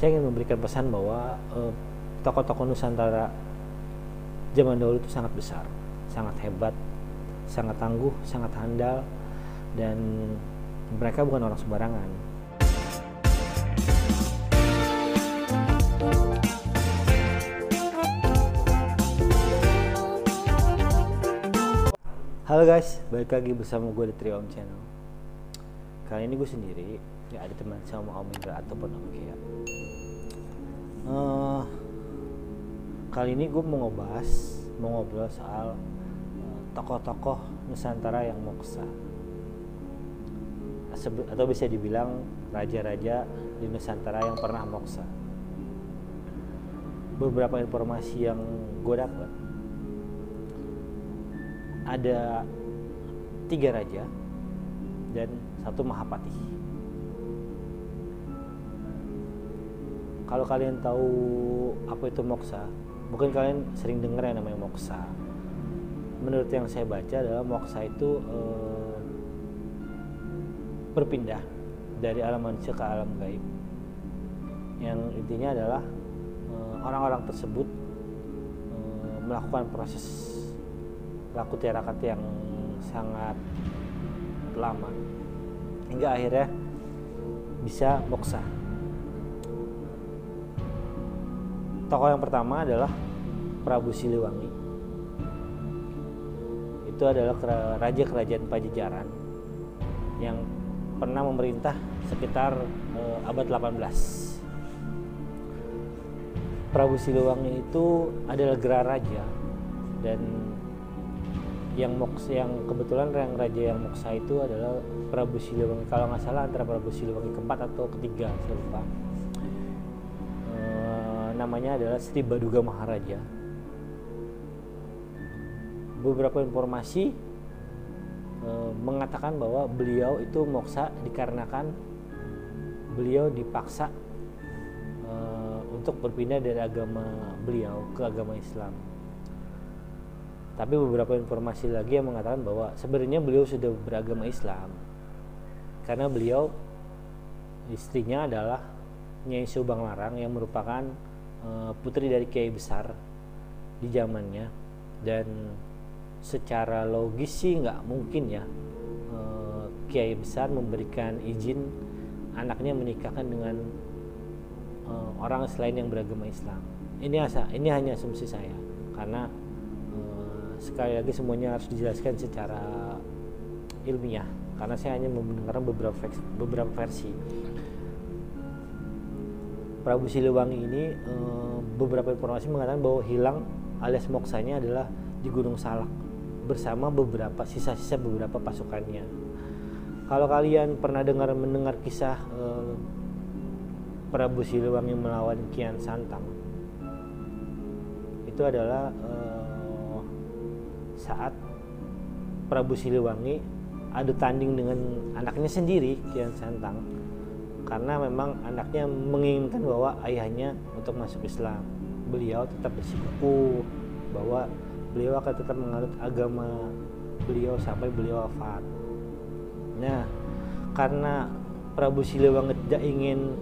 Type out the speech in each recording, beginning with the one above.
saya ingin memberikan pesan bahwa tokoh-tokoh Nusantara zaman dahulu itu sangat besar, sangat hebat, sangat tangguh, sangat handal, dan mereka bukan orang sembarangan. Halo guys, balik lagi bersama gue di Trio Om Channel. Kali ini gue sendiri, gak ada teman sama Om Indra ataupun Om Kia. Kali ini gue mau ngobrol soal tokoh-tokoh Nusantara yang moksa, atau bisa dibilang raja-raja di Nusantara yang pernah moksa. Beberapa informasi yang gue dapat, ada 3 raja dan 1 mahapati. Kalau kalian tahu apa itu moksa, mungkin kalian sering dengar yang namanya moksa. Menurut yang saya baca adalah moksa itu berpindah dari alam manusia ke alam gaib. Yang intinya adalah orang-orang tersebut melakukan proses laku tirakat yang sangat lama hingga akhirnya bisa moksa. Tokoh yang pertama adalah Prabu Siliwangi. Itu adalah raja kerajaan Pajajaran yang pernah memerintah sekitar abad 18. Prabu Siliwangi itu adalah gelar raja, dan yang kebetulan yang raja yang moksa itu adalah Prabu Siliwangi, kalau nggak salah antara Prabu Siliwangi keempat atau ketiga, saya lupa. Namanya adalah Sri Baduga Maharaja. Beberapa informasi mengatakan bahwa beliau itu moksa dikarenakan beliau dipaksa untuk berpindah dari agama beliau ke agama Islam. Tapi beberapa informasi lagi yang mengatakan bahwa sebenarnya beliau sudah beragama Islam karena beliau, istrinya adalah Nyai Subang Larang yang merupakan putri dari Kiai besar di zamannya, dan secara logis sih nggak mungkin ya Kiai besar memberikan izin anaknya menikahkan dengan orang selain yang beragama Islam. Ini hanya asumsi saya, karena sekali lagi semuanya harus dijelaskan secara ilmiah, karena saya hanya mendengar beberapa versi. Prabu Siliwangi ini beberapa informasi mengatakan bahwa hilang alias moksanya adalah di Gunung Salak bersama sisa-sisa beberapa pasukannya. Kalau kalian pernah mendengar kisah Prabu Siliwangi melawan Kian Santang, itu adalah saat Prabu Siliwangi adu tanding dengan anaknya sendiri, Kian Santang, karena memang anaknya menginginkan bahwa ayahnya untuk masuk Islam. Beliau tetap bersikukuh bahwa beliau akan tetap menganut agama beliau sampai beliau wafat. Nah, karena Prabu Siliwangi tidak ingin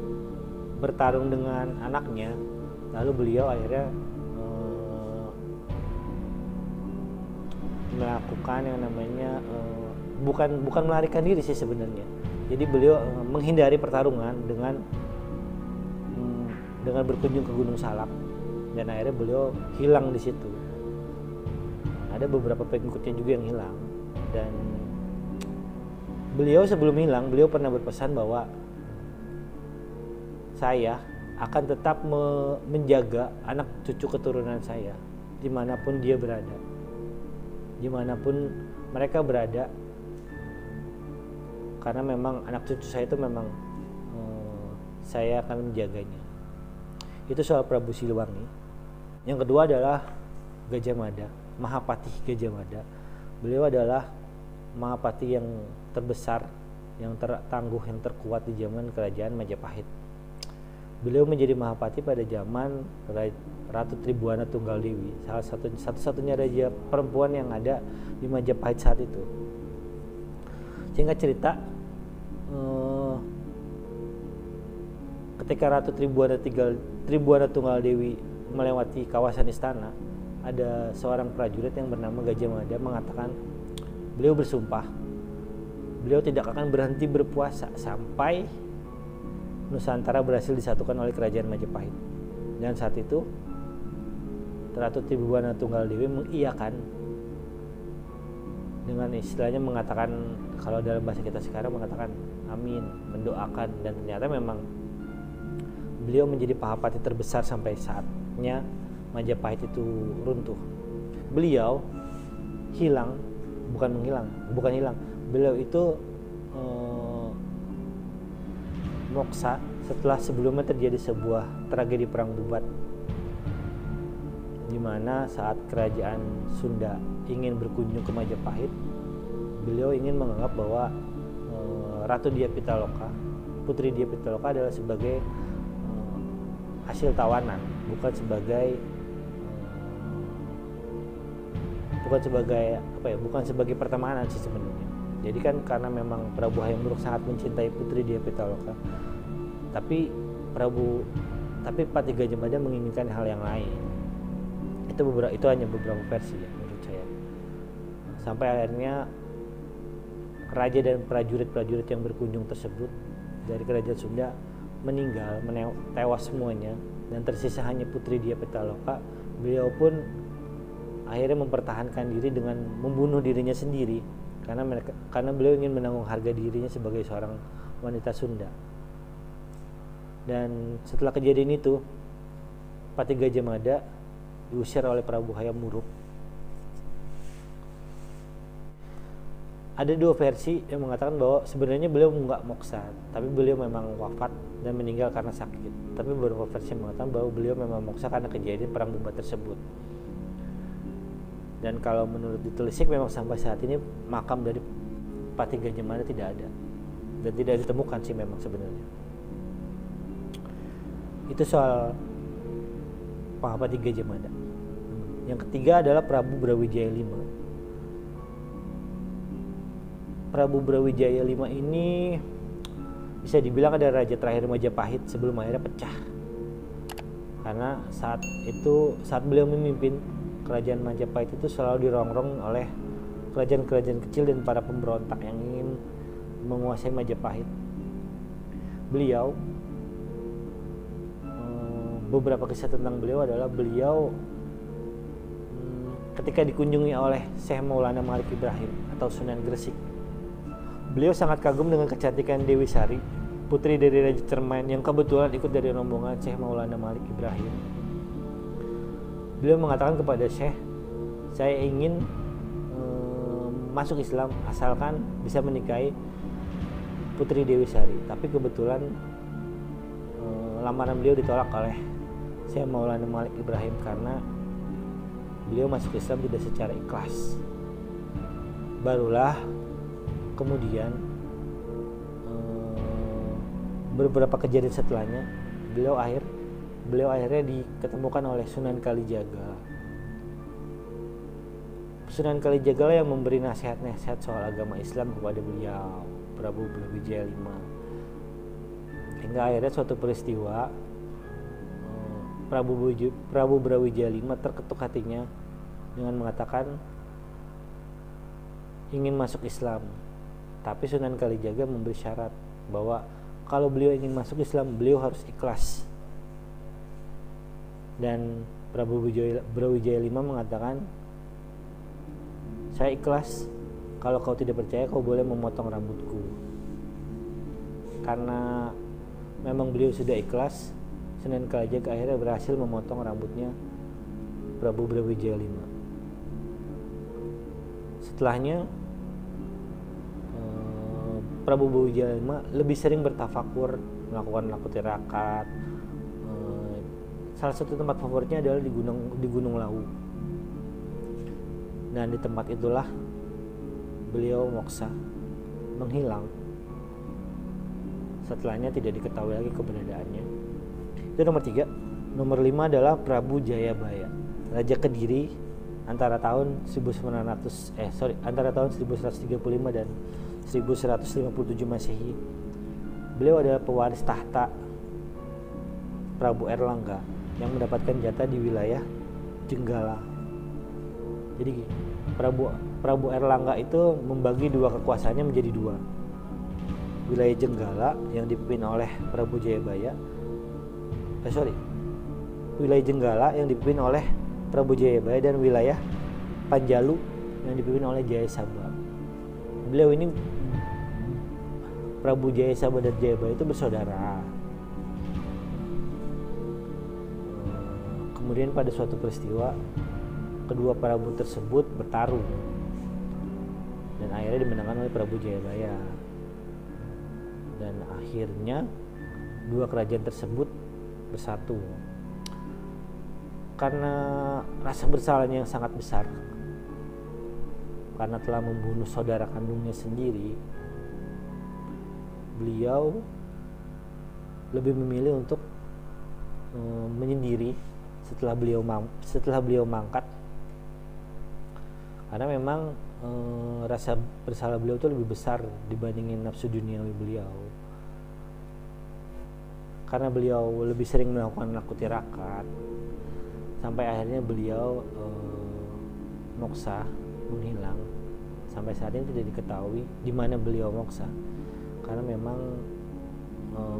bertarung dengan anaknya, lalu beliau akhirnya melakukan yang namanya bukan melarikan diri sih sebenarnya. Jadi beliau menghindari pertarungan dengan berkunjung ke Gunung Salak, dan akhirnya beliau hilang di situ. Ada beberapa pengikutnya juga yang hilang, dan beliau sebelum hilang beliau pernah berpesan bahwa saya akan tetap menjaga anak cucu keturunan saya dimanapun dia berada, dimanapun mereka berada, karena memang anak cucu saya itu memang saya akan menjaganya. Itu soal Prabu Siliwangi. Yang kedua adalah Gajah Mada, Mahapati Gajah Mada. Beliau adalah Mahapati yang terbesar, yang tertangguh, yang terkuat di zaman kerajaan Majapahit. Beliau menjadi Mahapati pada zaman Ratu Tribuana Tunggaldewi, satu-satunya raja perempuan yang ada di Majapahit saat itu. Singkat cerita, ketika Ratu Tribhuwana Tunggal Dewi melewati kawasan istana, ada seorang prajurit yang bernama Gajah Mada mengatakan beliau bersumpah beliau tidak akan berhenti berpuasa sampai Nusantara berhasil disatukan oleh kerajaan Majapahit. Dan saat itu Ratu Tribhuwana Tunggal Dewi mengiyakan dengan istilahnya mengatakan, kalau dalam bahasa kita sekarang mengatakan amin, mendoakan, dan ternyata memang beliau menjadi Pahapati terbesar sampai saatnya Majapahit itu runtuh. Beliau bukan hilang. Beliau itu moksa setelah sebelumnya terjadi sebuah tragedi perang Bubat, di mana saat kerajaan Sunda ingin berkunjung ke Majapahit, beliau ingin menganggap bahwa Ratu Dyah Pitaloka, Putri Dyah Pitaloka adalah sebagai hasil tawanan, bukan sebagai pertemanan sih sebenarnya. Jadi kan karena memang Prabu Hayam Wuruk sangat mencintai Putri Dyah Pitaloka, tapi Pati Gajah Mada menginginkan hal yang lain. Itu hanya beberapa versi ya menurut saya. Sampai akhirnya raja dan prajurit-prajurit yang berkunjung tersebut dari kerajaan Sunda meninggal, tewas semuanya, dan tersisa hanya Putri Dyah Pitaloka. Beliau pun akhirnya mempertahankan diri dengan membunuh dirinya sendiri karena beliau ingin menanggung harga dirinya sebagai seorang wanita Sunda. Dan setelah kejadian itu, Pati Gajah Mada diusir oleh Prabu Hayam Wuruk. Ada dua versi yang mengatakan bahwa sebenarnya beliau nggak moksa, tapi beliau memang wafat dan meninggal karena sakit. Tapi beberapa versi mengatakan bahwa beliau memang moksa karena kejadian perang Bubat tersebut. Dan kalau menurut ditelisik memang sampai saat ini makam dari Pati Gajah Mada tidak ada dan tidak ditemukan sih memang sebenarnya. Itu soal Pahapati Gajah Mada. Yang ketiga adalah Prabu Brawijaya V. Prabu Brawijaya V ini bisa dibilang adalah raja terakhir Majapahit sebelum akhirnya pecah. Karena saat beliau memimpin, kerajaan Majapahit itu selalu dirongrong oleh kerajaan-kerajaan kecil dan para pemberontak yang ingin menguasai Majapahit. Beberapa kisah tentang beliau adalah beliau ketika dikunjungi oleh Syekh Maulana Malik Ibrahim atau Sunan Gresik, beliau sangat kagum dengan kecantikan Dewi Sari, putri dari Raja Cermain yang kebetulan ikut dari rombongan Syekh Maulana Malik Ibrahim. Beliau mengatakan kepada Syekh, saya ingin masuk Islam asalkan bisa menikahi Putri Dewi Sari. Tapi kebetulan lamaran beliau ditolak oleh Syekh Maulana Malik Ibrahim karena beliau masuk Islam tidak secara ikhlas. Barulah kemudian beberapa kejadian setelahnya beliau akhirnya diketemukan oleh Sunan Kalijaga. Sunan Kalijaga lah yang memberi nasihat-nasihat soal agama Islam kepada beliau, Prabu Brawijaya V. Hingga akhirnya suatu peristiwa Prabu Brawijaya V terketuk hatinya dengan mengatakan ingin masuk Islam. Tapi Sunan Kalijaga memberi syarat bahwa kalau beliau ingin masuk Islam, beliau harus ikhlas. Dan Prabu Brawijaya V mengatakan, saya ikhlas, kalau kau tidak percaya kau boleh memotong rambutku. Karena memang beliau sudah ikhlas, Sunan Kalijaga akhirnya berhasil memotong rambutnya Prabu Brawijaya V. Setelahnya Prabu Brawijaya V lebih sering bertafakur, melakukan laku tirakat. Salah satu tempat favoritnya adalah di Gunung Lawu. Dan di tempat itulah beliau moksa, menghilang. Setelahnya tidak diketahui lagi keberadaannya. Itu nomor 3. Nomor 5 adalah Prabu Jayabaya, Raja Kediri antara tahun 1135 dan 1157 Masehi. Beliau adalah pewaris tahta Prabu Erlangga yang mendapatkan jatah di wilayah Jenggala. Jadi Prabu Erlangga itu membagi dua kekuasaannya menjadi dua. Wilayah Jenggala yang dipimpin oleh Prabu Jayabaya. Wilayah Jenggala yang dipimpin oleh Prabu Jayabaya dan wilayah Panjalu yang dipimpin oleh Jayasabha. Beliau ini, Prabu Jayasabha dan Jayabaya itu bersaudara. Kemudian pada suatu peristiwa kedua Prabu tersebut bertarung dan akhirnya dimenangkan oleh Prabu Jayabaya. Dan akhirnya dua kerajaan tersebut bersatu. Karena rasa bersalahnya yang sangat besar, karena telah membunuh saudara kandungnya sendiri, beliau lebih memilih untuk menyendiri setelah beliau mangkat, karena memang rasa bersalah beliau itu lebih besar dibandingin nafsu duniawi beliau. Karena beliau lebih sering melakukan laku tirakat, sampai akhirnya beliau moksa, menghilang. Sampai saat ini tidak diketahui di mana beliau moksa, karena memang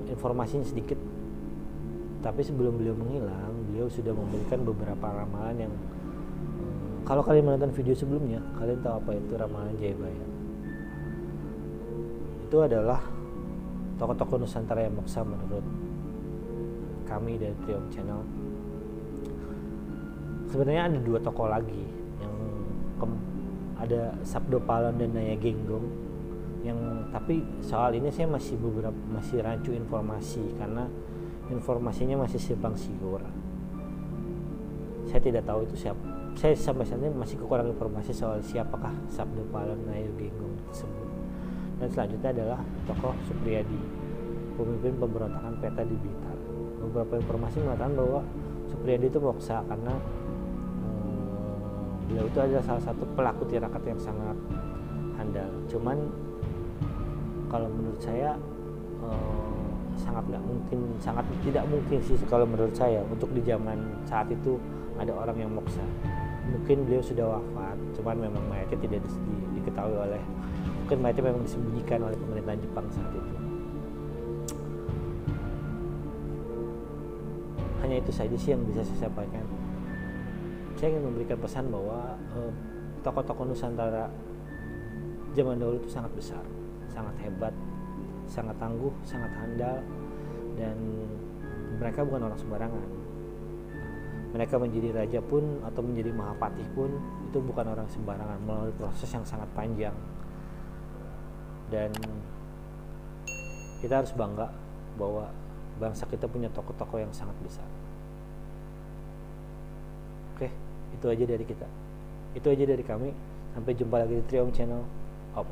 informasinya sedikit. Tapi sebelum beliau menghilang, beliau sudah memberikan beberapa ramalan yang kalau kalian menonton video sebelumnya, kalian tahu apa itu ramalan Jayabaya. Itu adalah tokoh-tokoh Nusantara yang moksa menurut kami dari Triom Channel. Sebenarnya ada dua tokoh lagi yang ada Sabdo Palon dan Naya Genggong, yang tapi soal ini saya masih rancu informasi karena informasinya masih simpang siur. Saya tidak tahu itu siapa. Saya sampai saat ini masih kekurangan informasi soal siapakah Sabdo Palon dan Naya Genggong tersebut. Dan selanjutnya adalah tokoh Supriyadi, pemimpin pemberontakan Peta di Blitar. Beberapa informasi mengatakan bahwa Supriyadi itu moksa karena beliau itu adalah salah satu pelaku tirakat yang sangat handal. Cuman kalau menurut saya sangat tidak mungkin sih kalau menurut saya untuk di zaman saat itu ada orang yang moksa. Mungkin beliau sudah wafat, cuman memang mayatnya tidak diketahui mungkin mayatnya memang disembunyikan oleh pemerintahan Jepang saat itu. Hanya itu saja sih yang bisa saya sampaikan. Saya ingin memberikan pesan bahwa tokoh-tokoh Nusantara zaman dahulu itu sangat besar, sangat hebat, sangat tangguh, sangat handal, dan mereka bukan orang sembarangan. Mereka menjadi raja pun atau menjadi mahapatih pun itu bukan orang sembarangan, melalui proses yang sangat panjang. Dan kita harus bangga bahwa bangsa kita punya tokoh-tokoh yang sangat besar. Oke, itu aja dari kita. Itu aja dari kami. Sampai jumpa lagi di Triom Channel. Om.